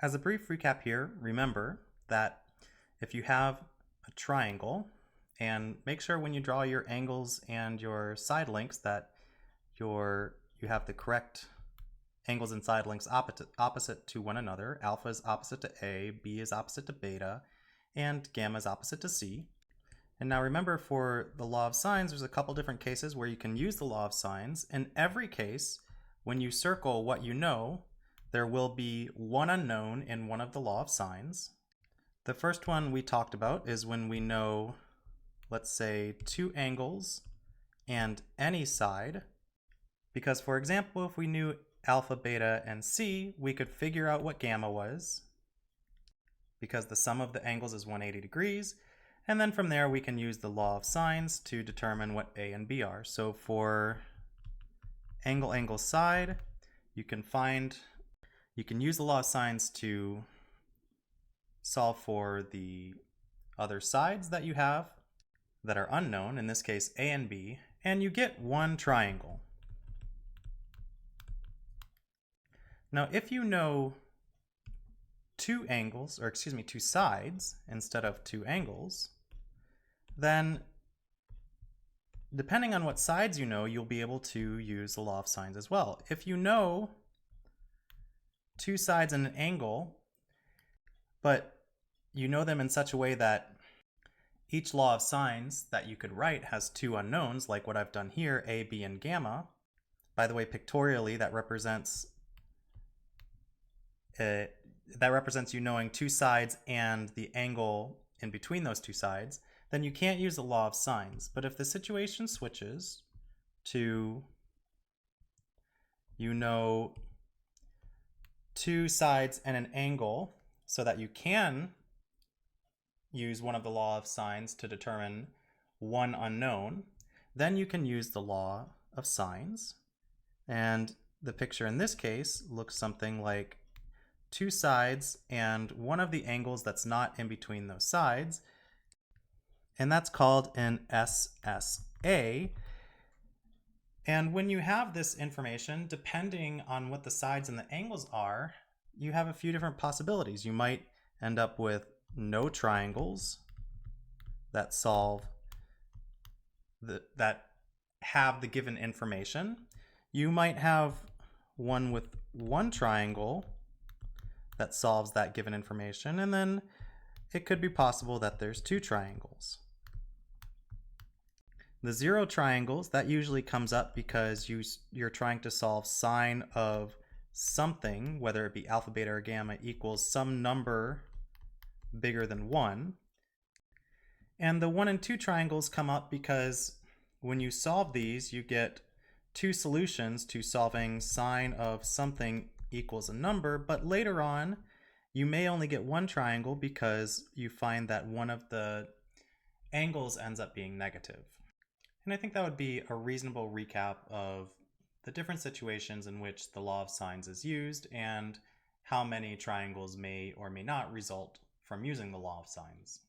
As a brief recap here, remember that if you have a triangle, and make sure when you draw your angles and your side lengths that you have the correct angles and side lengths opposite to one another. Alpha is opposite to A, B is opposite to beta, and gamma is opposite to C. And now remember, for the law of sines, there's a couple different cases where you can use the law of sines. In every case, when you circle what you know, there will be one unknown in one of the law of sines. The first one we talked about is when we know, let's say, two angles and any side. Because, for example, if we knew alpha, beta, and C, we could figure out what gamma was, because the sum of the angles is 180 degrees. And then from there, we can use the law of sines to determine what A and B are. So for angle, angle, side, you can use the law of sines to solve for the other sides that you have that are unknown, in this case A and B, and you get one triangle. Now, if you know two sides instead of two angles, then depending on what sides you know, you'll be able to use the law of sines as well. If you know two sides and an angle, but you know them in such a way that each law of sines that you could write has two unknowns, like what I've done here, A, B, and gamma. By the way, pictorially, that represents you knowing two sides and the angle in between those two sides, then you can't use the law of sines. But if the situation switches to you know two sides and an angle, so that you can use one of the law of sines to determine one unknown, then you can use the law of sines. And the picture in this case looks something like two sides and one of the angles that's not in between those sides, and that's called an SSA. And when you have this information, depending on what the sides and the angles are, you have a few different possibilities. You might end up with no triangles that that have the given information. You might have one with one triangle that solves that given information, and then it could be possible that there's two triangles. The zero triangles, that usually comes up because you're trying to solve sine of something, whether it be alpha, beta, or gamma, equals some number bigger than 1. And the 1 and 2 triangles come up because when you solve these, you get two solutions to solving sine of something equals a number, but later on you may only get one triangle because you find that one of the angles ends up being negative. And I think that would be a reasonable recap of the different situations in which the law of sines is used and how many triangles may or may not result from using the law of sines.